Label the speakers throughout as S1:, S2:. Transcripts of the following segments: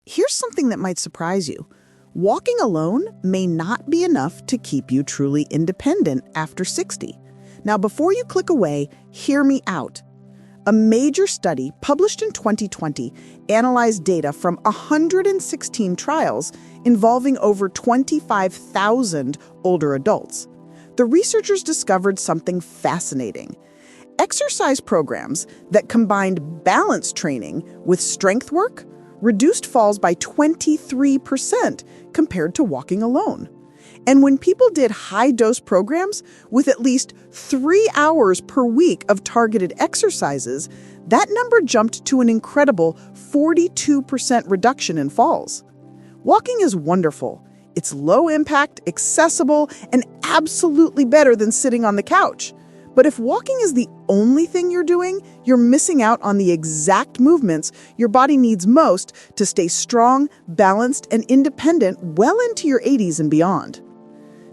S1: here's something that might surprise you. Walking alone may not be enough to keep you truly independent after 60. Now, before you click away, hear me out. A major study published in 2020 analyzed data from 116 trials involving over 25,000 older adults. The researchers discovered something fascinating. Exercise programs that combined balance training with strength work reduced falls by 23% compared to walking alone. And when people did high-dose programs with at least 3 hours per week of targeted exercises, that number jumped to an incredible 42% reduction in falls. Walking is wonderful. It's low impact, accessible, and absolutely better than sitting on the couch. But if walking is the only thing you're doing, you're missing out on the exact movements your body needs most to stay strong, balanced, and independent well into your 80s and beyond.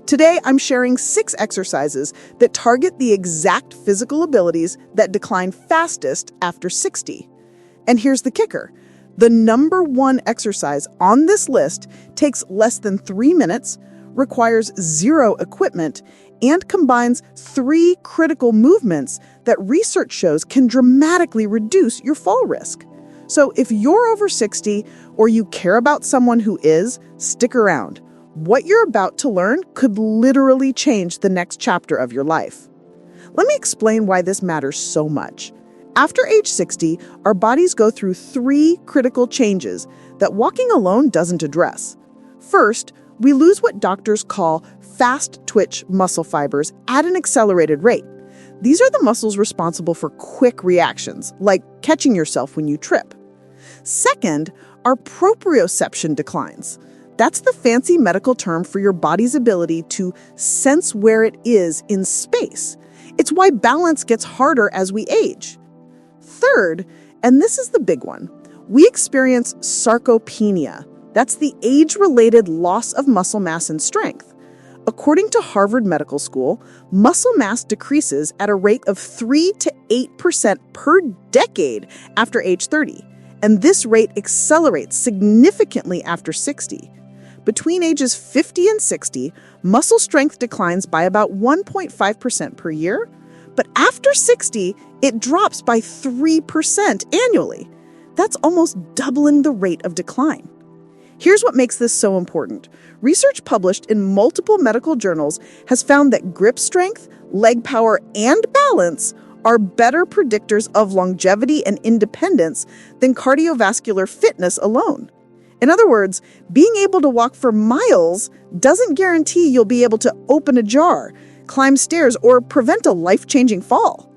S1: Today, I'm sharing 6 exercises that target the exact physical abilities that decline fastest after 60. And here's the kicker. The number 1 exercise on this list takes less than 3 minutes, requires 0 equipment, and combines 3 critical movements that research shows can dramatically reduce your fall risk. So if you're over 60 or you care about someone who is, stick around. What you're about to learn could literally change the next chapter of your life. Let me explain why this matters so much. After age 60, our bodies go through 3 critical changes that walking alone doesn't address. First, we lose what doctors call fast-twitch muscle fibers at an accelerated rate. These are the muscles responsible for quick reactions, like catching yourself when you trip. Second, our proprioception declines. That's the fancy medical term for your body's ability to sense where it is in space. It's why balance gets harder as we age. Third, and this is the big one, we experience sarcopenia. That's the age-related loss of muscle mass and strength. According to Harvard Medical School, muscle mass decreases at a rate of 3 to 8% per decade after age 30, and this rate accelerates significantly after 60. Between ages 50 and 60, muscle strength declines by about 1.5% per year, but after 60, it drops by 3% annually. That's almost doubling the rate of decline. Here's what makes this so important. Research published in multiple medical journals has found that grip strength, leg power, and balance are better predictors of longevity and independence than cardiovascular fitness alone. In other words, being able to walk for miles doesn't guarantee you'll be able to open a jar, climb stairs, or prevent a life-changing fall.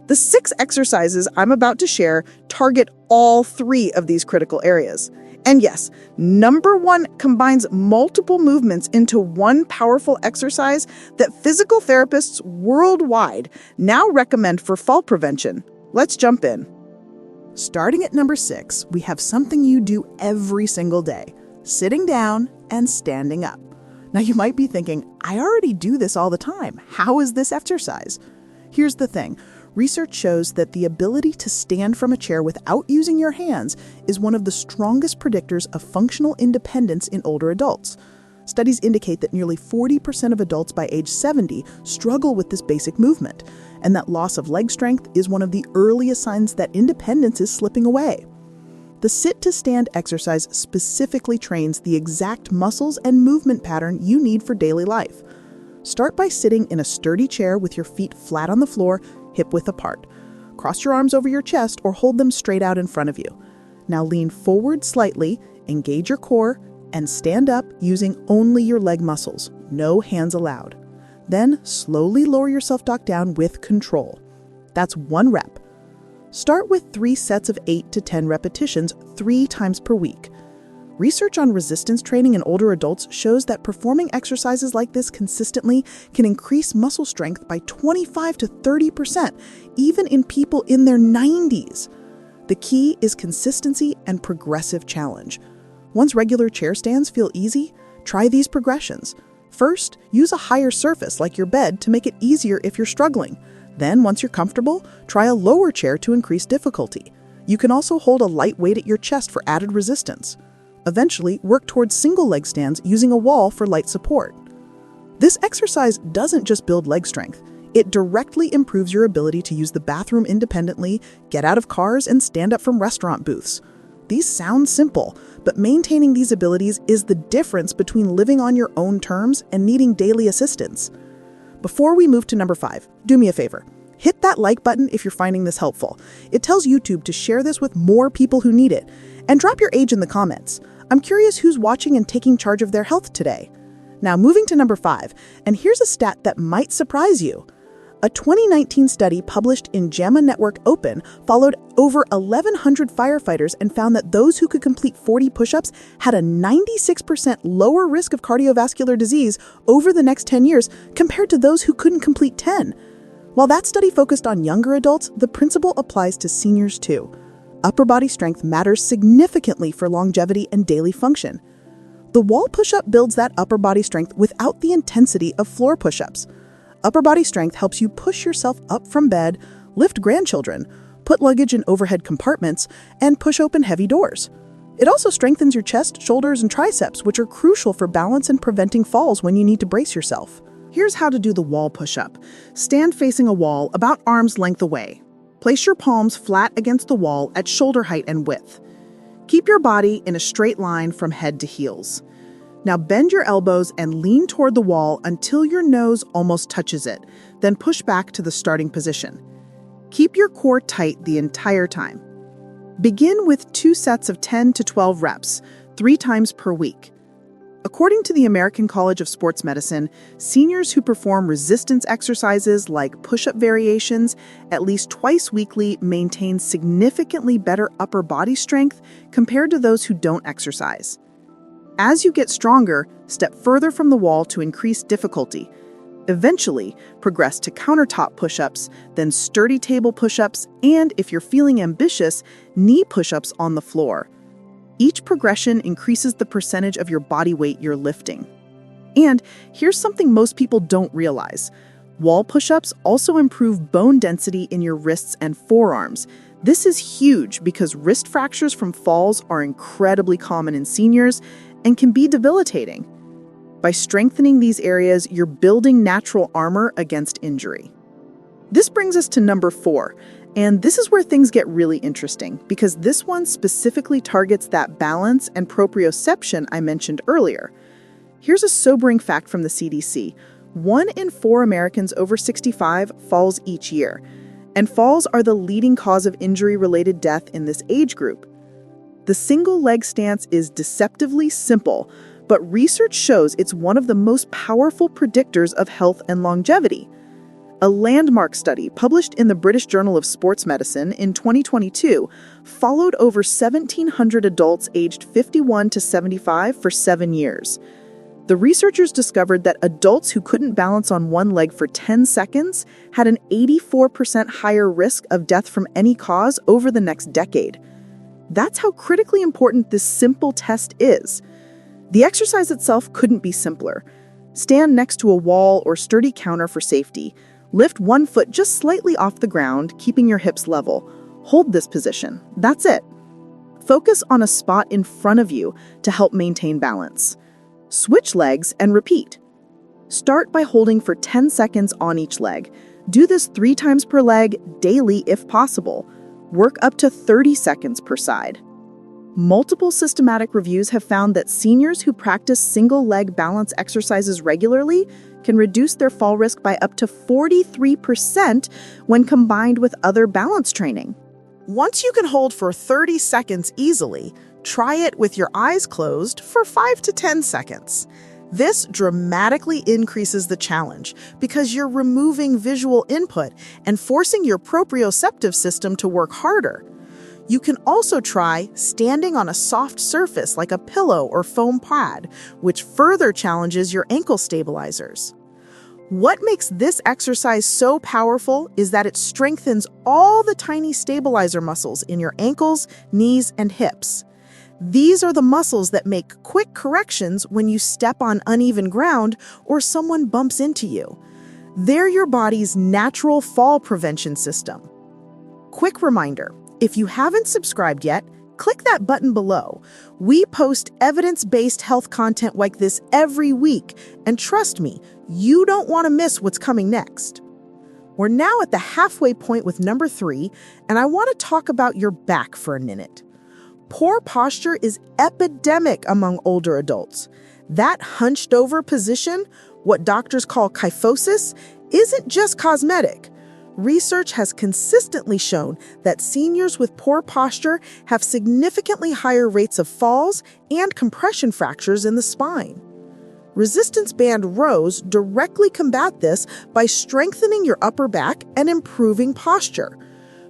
S1: The 6 exercises I'm about to share target all 3 of these critical areas. And yes, number 1 combines multiple movements into one powerful exercise that physical therapists worldwide now recommend for fall prevention. Let's jump in. Starting at number 6, we have something you do every single day, sitting down and standing up. Now you might be thinking, I already do this all the time. How is this exercise? Here's the thing. Research shows that the ability to stand from a chair without using your hands is one of the strongest predictors of functional independence in older adults. Studies indicate that nearly 40% of adults by age 70 struggle with this basic movement, and that loss of leg strength is one of the earliest signs that independence is slipping away. The sit-to-stand exercise specifically trains the exact muscles and movement pattern you need for daily life. Start by sitting in a sturdy chair with your feet flat on the floor, hip-width apart. Cross your arms over your chest or hold them straight out in front of you. Now lean forward slightly, engage your core, and stand up using only your leg muscles. No hands allowed. Then slowly lower yourself back down with control. That's 1 rep. Start with 3 sets of 8 to 10 repetitions 3 times per week. Research on resistance training in older adults shows that performing exercises like this consistently can increase muscle strength by 25 to 30%, even in people in their 90s. The key is consistency and progressive challenge. Once regular chair stands feel easy, try these progressions. First, use a higher surface like your bed to make it easier if you're struggling. Then, once you're comfortable, try a lower chair to increase difficulty. You can also hold a light weight at your chest for added resistance. Eventually, work towards single leg stands using a wall for light support. This exercise doesn't just build leg strength. It directly improves your ability to use the bathroom independently, get out of cars, and stand up from restaurant booths. These sound simple, but maintaining these abilities is the difference between living on your own terms and needing daily assistance. Before we move to number 5, do me a favor. Hit that like button if you're finding this helpful. It tells YouTube to share this with more people who need it. And drop your age in the comments. I'm curious who's watching and taking charge of their health today. Now moving to number 5, and here's a stat that might surprise you. A 2019 study published in JAMA Network Open followed over 1,100 firefighters and found that those who could complete 40 push-ups had a 96% lower risk of cardiovascular disease over the next 10 years compared to those who couldn't complete 10. While that study focused on younger adults, the principle applies to seniors too. Upper body strength matters significantly for longevity and daily function. The wall push-up builds that upper body strength without the intensity of floor push-ups. Upper body strength helps you push yourself up from bed, lift grandchildren, put luggage in overhead compartments, and push open heavy doors. It also strengthens your chest, shoulders, and triceps, which are crucial for balance and preventing falls when you need to brace yourself. Here's how to do the wall push-up. Stand facing a wall about arm's length away. Place your palms flat against the wall at shoulder height and width. Keep your body in a straight line from head to heels. Now bend your elbows and lean toward the wall until your nose almost touches it, then push back to the starting position. Keep your core tight the entire time. Begin with 2 sets of 10 to 12 reps, 3 times per week. According to the American College of Sports Medicine, seniors who perform resistance exercises like push-up variations at least twice weekly maintain significantly better upper body strength compared to those who don't exercise. As you get stronger, step further from the wall to increase difficulty. Eventually, progress to countertop push-ups, then sturdy table push-ups, and if you're feeling ambitious, knee push-ups on the floor. Each progression increases the percentage of your body weight you're lifting. And here's something most people don't realize. Wall push-ups also improve bone density in your wrists and forearms. This is huge because wrist fractures from falls are incredibly common in seniors and can be debilitating. By strengthening these areas, you're building natural armor against injury. This brings us to number 4, and this is where things get really interesting because this one specifically targets that balance and proprioception I mentioned earlier. Here's a sobering fact from the CDC. 1 in 4 Americans over 65 falls each year, and falls are the leading cause of injury-related death in this age group. The single leg stance is deceptively simple, but research shows it's one of the most powerful predictors of health and longevity. A landmark study published in the British Journal of Sports Medicine in 2022 followed over 1,700 adults aged 51 to 75 for 7 years. The researchers discovered that adults who couldn't balance on one leg for 10 seconds had an 84% higher risk of death from any cause over the next decade. That's how critically important this simple test is. The exercise itself couldn't be simpler. Stand next to a wall or sturdy counter for safety. Lift one foot just slightly off the ground, keeping your hips level. Hold this position. That's it. Focus on a spot in front of you to help maintain balance. Switch legs and repeat. Start by holding for 10 seconds on each leg. Do this 3 times per leg daily if possible. Work up to 30 seconds per side. Multiple systematic reviews have found that seniors who practice single-leg balance exercises regularly can reduce their fall risk by up to 43% when combined with other balance training. Once you can hold for 30 seconds easily, try it with your eyes closed for 5 to 10 seconds. This dramatically increases the challenge because you're removing visual input and forcing your proprioceptive system to work harder. You can also try standing on a soft surface like a pillow or foam pad, which further challenges your ankle stabilizers. What makes this exercise so powerful is that it strengthens all the tiny stabilizer muscles in your ankles, knees, and hips. These are the muscles that make quick corrections when you step on uneven ground or someone bumps into you. They're your body's natural fall prevention system. Quick reminder, if you haven't subscribed yet, click that button below. We post evidence-based health content like this every week, and trust me, you don't want to miss what's coming next. We're now at the halfway point with number 3, and I want to talk about your back for a minute. Poor posture is epidemic among older adults. That hunched over position, what doctors call kyphosis, isn't just cosmetic. Research has consistently shown that seniors with poor posture have significantly higher rates of falls and compression fractures in the spine. Resistance band rows directly combat this by strengthening your upper back and improving posture.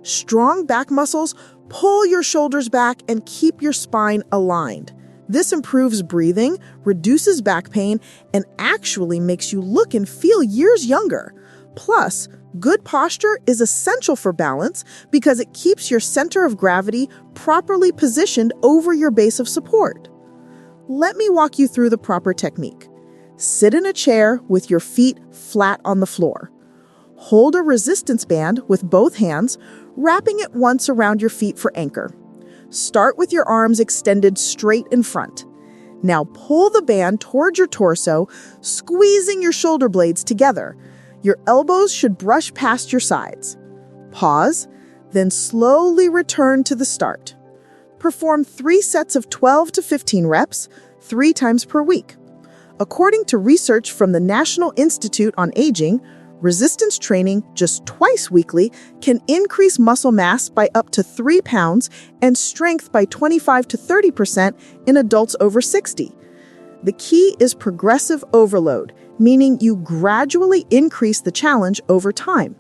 S1: Strong back muscles pull your shoulders back and keep your spine aligned. This improves breathing, reduces back pain, and actually makes you look and feel years younger. Plus, good posture is essential for balance because it keeps your center of gravity properly positioned over your base of support. Let me walk you through the proper technique. Sit in a chair with your feet flat on the floor. Hold a resistance band with both hands, wrapping it once around your feet for anchor. Start with your arms extended straight in front. Now pull the band toward your torso, squeezing your shoulder blades together. Your elbows should brush past your sides. Pause, then slowly return to the start. Perform 3 sets of 12 to 15 reps, 3 times per week. According to research from the National Institute on Aging, resistance training just twice weekly can increase muscle mass by up to 3 pounds and strength by 25 to 30% in adults over 60. The key is progressive overload, meaning you gradually increase the challenge over time.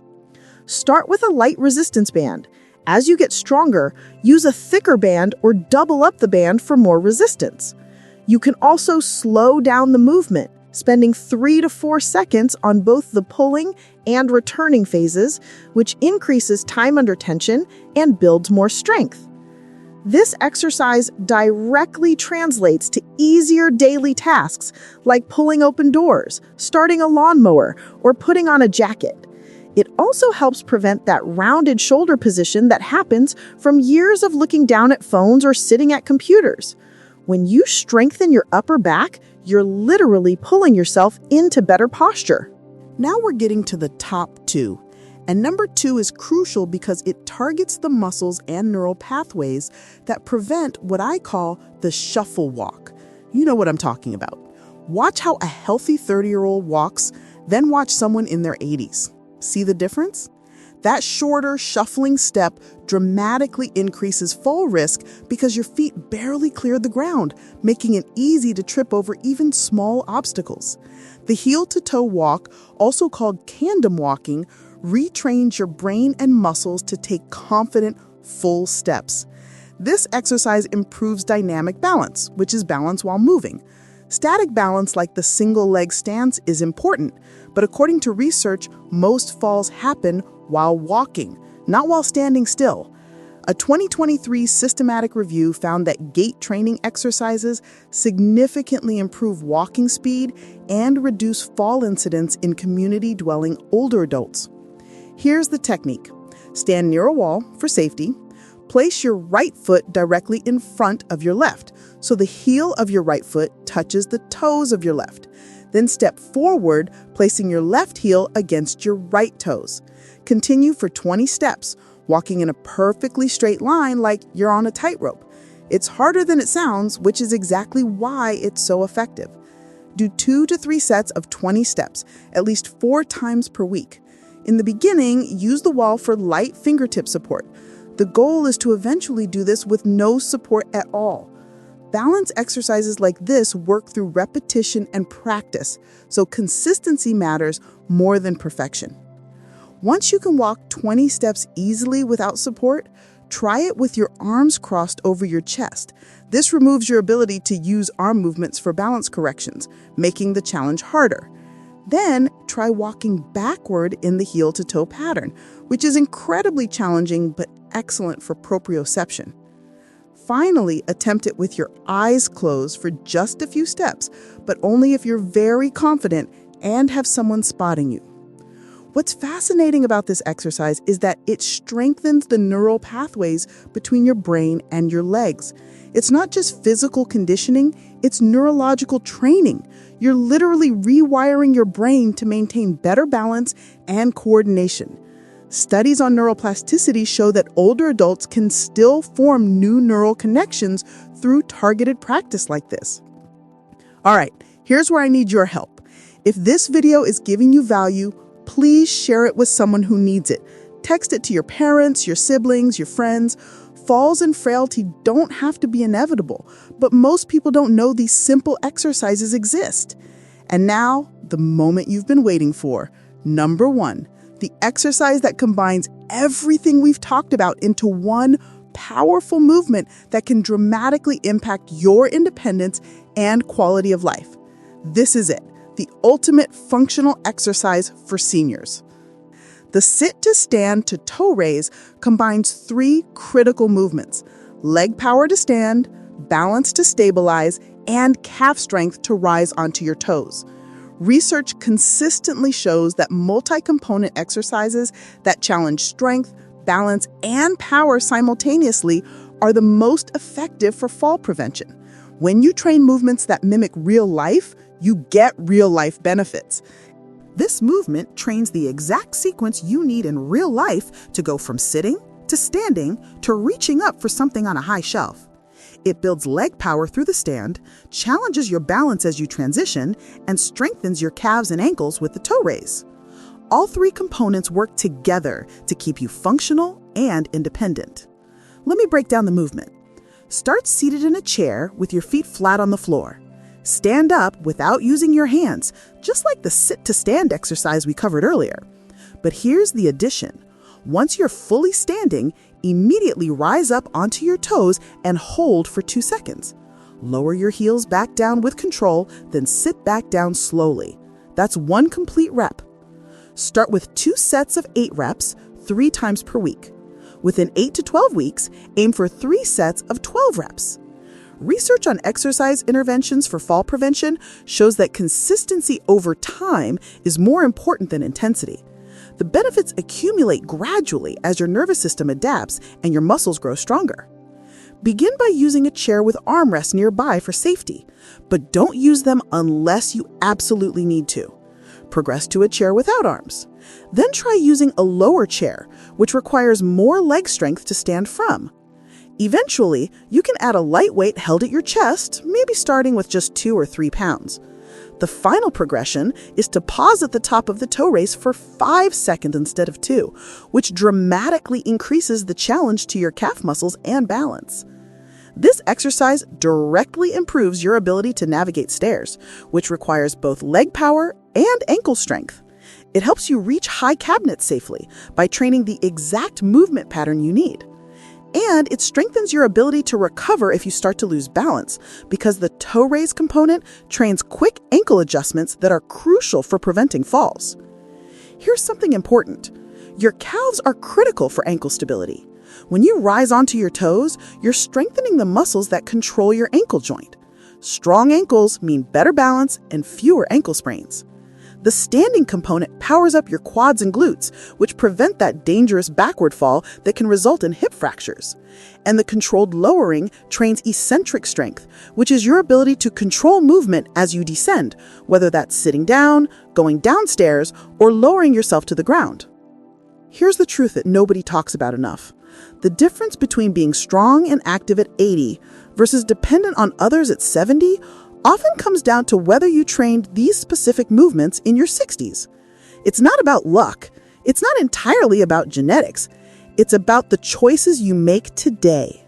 S1: Start with a light resistance band. As you get stronger, use a thicker band or double up the band for more resistance. You can also slow down the movement, spending 3 to 4 seconds on both the pulling and returning phases, which increases time under tension and builds more strength. This exercise directly translates to easier daily tasks like pulling open doors, starting a lawnmower, or putting on a jacket. It also helps prevent that rounded shoulder position that happens from years of looking down at phones or sitting at computers. When you strengthen your upper back, you're literally pulling yourself into better posture. Now we're getting to the top 2. And number 2 is crucial because it targets the muscles and neural pathways that prevent what I call the shuffle walk. You know what I'm talking about. Watch how a healthy 30-year-old walks, then watch someone in their 80s. See the difference? That shorter, shuffling step dramatically increases fall risk because your feet barely clear the ground, making it easy to trip over even small obstacles. The heel-to-toe walk, also called tandem walking, retrains your brain and muscles to take confident, full steps. This exercise improves dynamic balance, which is balance while moving. Static balance, like the single leg stance, is important, but according to research, most falls happen while walking, not while standing still. A 2023 systematic review found that gait training exercises significantly improve walking speed and reduce fall incidence in community-dwelling older adults. Here's the technique. Stand near a wall for safety. Place your right foot directly in front of your left, so the heel of your right foot touches the toes of your left. Then step forward, placing your left heel against your right toes. Continue for 20 steps, walking in a perfectly straight line like you're on a tightrope. It's harder than it sounds, which is exactly why it's so effective. Do 2 to 3 sets of 20 steps, at least 4 times per week. In the beginning, use the wall for light fingertip support. The goal is to eventually do this with no support at all. Balance exercises like this work through repetition and practice, so consistency matters more than perfection. Once you can walk 20 steps easily without support, try it with your arms crossed over your chest. This removes your ability to use arm movements for balance corrections, making the challenge harder. Then try walking backward in the heel-to-toe pattern, which is incredibly challenging but excellent for proprioception. Finally, attempt it with your eyes closed for just a few steps, but only if you're very confident and have someone spotting you. What's fascinating about this exercise is that it strengthens the neural pathways between your brain and your legs. It's not just physical conditioning, it's neurological training. You're literally rewiring your brain to maintain better balance and coordination. Studies on neuroplasticity show that older adults can still form new neural connections through targeted practice like this. All right, here's where I need your help. If this video is giving you value, please share it with someone who needs it. Text it to your parents, your siblings, your friends. Falls and frailty don't have to be inevitable, but most people don't know these simple exercises exist. And now, the moment you've been waiting for. Number 1, the exercise that combines everything we've talked about into one powerful movement that can dramatically impact your independence and quality of life. This is it, the ultimate functional exercise for seniors. The sit-to-stand to toe raise combines 3 critical movements: leg power to stand, balance to stabilize, and calf strength to rise onto your toes. Research consistently shows that multi-component exercises that challenge strength, balance, and power simultaneously are the most effective for fall prevention. When you train movements that mimic real life, you get real-life benefits. This movement trains the exact sequence you need in real life to go from sitting to standing to reaching up for something on a high shelf. It builds leg power through the stand, challenges your balance as you transition, and strengthens your calves and ankles with the toe raise. All 3 components work together to keep you functional and independent. Let me break down the movement. Start seated in a chair with your feet flat on the floor. Stand up without using your hands, just like the sit-to-stand exercise we covered earlier. But here's the addition. Once you're fully standing, immediately rise up onto your toes and hold for 2 seconds. Lower your heels back down with control, then sit back down slowly. That's 1 complete rep. Start with 2 sets of 8 reps, 3 times per week. Within 8 to 12 weeks, aim for 3 sets of 12 reps. Research on exercise interventions for fall prevention shows that consistency over time is more important than intensity. The benefits accumulate gradually as your nervous system adapts and your muscles grow stronger. Begin by using a chair with armrests nearby for safety, but don't use them unless you absolutely need to. Progress to a chair without arms. Then try using a lower chair, which requires more leg strength to stand from. Eventually, you can add a lightweight held at your chest, maybe starting with just 2 or 3 pounds. The final progression is to pause at the top of the toe raise for 5 seconds instead of 2, which dramatically increases the challenge to your calf muscles and balance. This exercise directly improves your ability to navigate stairs, which requires both leg power and ankle strength. It helps you reach high cabinets safely by training the exact movement pattern you need. And it strengthens your ability to recover if you start to lose balance, because the toe raise component trains quick ankle adjustments that are crucial for preventing falls. Here's something important. Your calves are critical for ankle stability. When you rise onto your toes, you're strengthening the muscles that control your ankle joint. Strong ankles mean better balance and fewer ankle sprains. The standing component powers up your quads and glutes, which prevent that dangerous backward fall that can result in hip fractures. And the controlled lowering trains eccentric strength, which is your ability to control movement as you descend, whether that's sitting down, going downstairs, or lowering yourself to the ground. Here's the truth that nobody talks about enough. The difference between being strong and active at 80 versus dependent on others at 70 often comes down to whether you trained these specific movements in your 60s. It's not about luck. It's not entirely about genetics. It's about the choices you make today.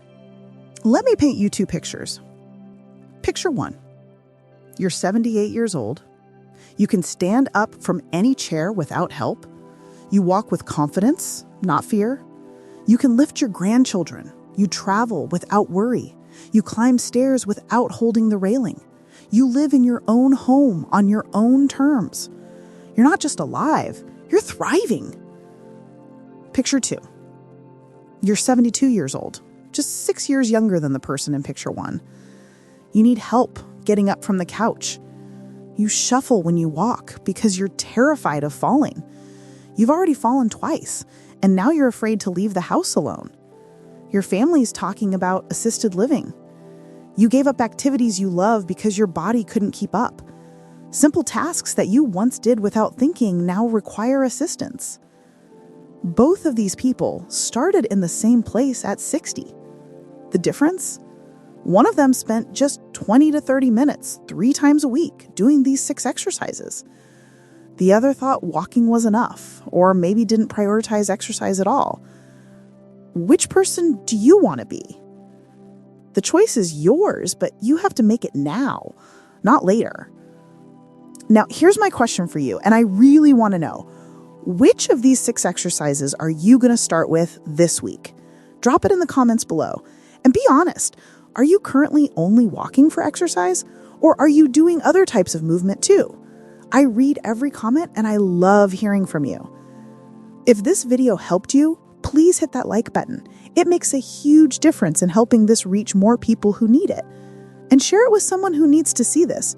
S1: Let me paint you 2 pictures. Picture 1. You're 78 years old. You can stand up from any chair without help. You walk with confidence, not fear. You can lift your grandchildren. You travel without worry. You climb stairs without holding the railing. You live in your own home on your own terms. You're not just alive, you're thriving. Picture 2. You're 72 years old, just 6 years younger than the person in picture 1. You need help getting up from the couch. You shuffle when you walk because you're terrified of falling. You've already fallen twice, and now you're afraid to leave the house alone. Your family's talking about assisted living. You gave up activities you love because your body couldn't keep up. Simple tasks that you once did without thinking now require assistance. Both of these people started in the same place at 60. The difference? One of them spent just 20 to 30 minutes 3 times a week doing these 6 exercises. The other thought walking was enough, or maybe didn't prioritize exercise at all. Which person do you want to be? The choice is yours, but you have to make it now, not later. Now, here's my question for you, and I really want to know, which of these 6 exercises are you going to start with this week? Drop it in the comments below. And be honest, are you currently only walking for exercise, or are you doing other types of movement too? I read every comment and I love hearing from you. If this video helped you, please hit that like button. It makes a huge difference in helping this reach more people who need it. And share it with someone who needs to see this.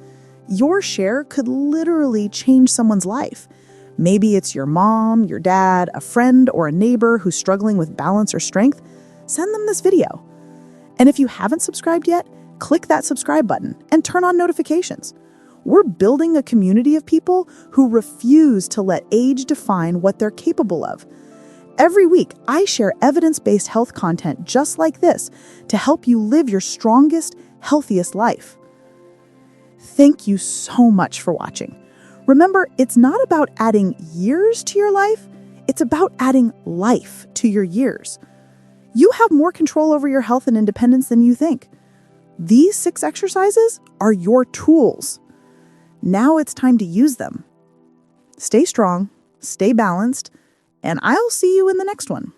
S1: Your share could literally change someone's life. Maybe it's your mom, your dad, a friend, or a neighbor who's struggling with balance or strength. Send them this video. And if you haven't subscribed yet, click that subscribe button and turn on notifications. We're building a community of people who refuse to let age define what they're capable of. Every week, I share evidence-based health content just like this to help you live your strongest, healthiest life. Thank you so much for watching. Remember, it's not about adding years to your life, it's about adding life to your years. You have more control over your health and independence than you think. These 6 exercises are your tools. Now it's time to use them. Stay strong, stay balanced, and I'll see you in the next one.